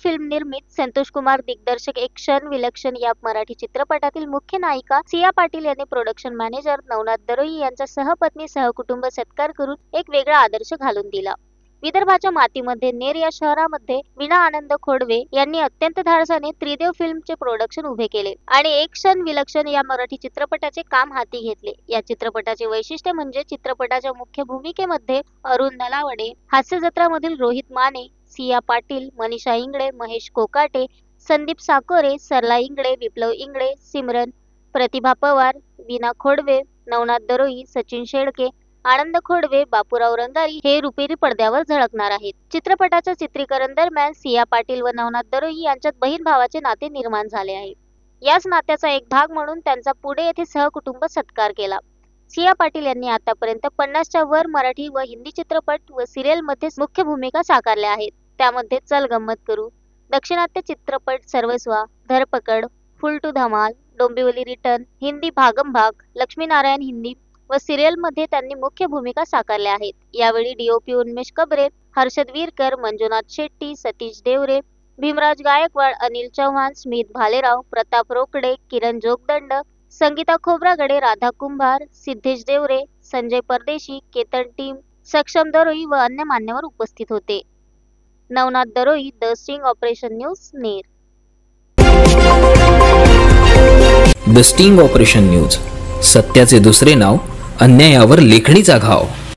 Film निर्मित संतोष कुमार दिग्दर्शक एक क्षण विलक्षण या मराठी चित्रपटातील मुख्य नायिका सिया पाटील यांनी प्रोडक्शन मॅनेजर नवनाथ दरोई यांचा सहपत्नी सहकुटुंब सत्कार करून एक वेगळा आदर्श घालून दिला। विदर्भाच्या मातीमध्ये नेर या शहरामध्ये वीणा आनंद खोडवे यांनी अत्यंत धाडसाने त्रिदेव फिल्मचे प्रोडक्शन उभे केले आणि एक क्षण विलक्षण या मराठी चित्रपटाचे काम हाती घेतले। या चित्रपटाचे वैशिष्ट्य म्हणजे चित्रपटाच्या मुख्य भूमिकेमध्ये अरुण नलावडे, हास्य जत्रामधील रोहित माने, सिया पाटील, मनीषा इंगळे, महेश कोकाटे, संदीप साकोरे, सरला इंगळे, विप्लव इंगळे, सिमरन, प्रतिभा पवार, वीणा खोडवे, नवनाथ दरोई, सचिन शेळके, आनंद खोडवे, बापूराव रंगारी हे रुपेरी पडद्यावर झळकणार आहेत। चित्रपटाच्या चित्रीकरण दरम्यान सिया पाटील व नवनाथ दरोई यांच्यात बहीण भावाचे नाते निर्माण झाले आहे। याच नात्याचा एक भाग म्हणून त्यांचा पुणे येथे सहकुटुंब सत्कार केला। सिया पाटील यांनी आतापर्यंत 50च्या वर मराठी व हिंदी चित्रपट व सिरियल मध्ये मुख्य भूमिका साकारल्या आहेत। त्यामध्ये चल गंमत करू, दक्षिणात्य चित्रपट सर्वस्वा, धरपकड, फुल टू धमाल, डोंबिवली रिटर्न, हिंदी भागम भाग, लक्ष्मीनारायण हिंदी व सिरियल मध्ये त्यांनी मुख्य भूमिका साकारल्या आहेत। यावेळी डीओपी उन्मेष कबरे, हर्षद वीरकर, मंजुनाथ शेट्टी, सतीश देवरे, भीमराज गायकवाड, अनिल चव्हाण, स्मित भालेराव, प्रताप रोकडे, किरण जोगदंड, संगीता खोब्रागडे, राधा कुंभार, सिद्धेश देवरे, संजय परदेशी, केतन टीम, सक्षम दरोई व अन्य मान्यवर उपस्थित होते। Navnath Daroi, the sting operation news, Ner. The sting operation news, सत्याचे दुसरे नाव, अन्यायावर लेखणीचा घाव।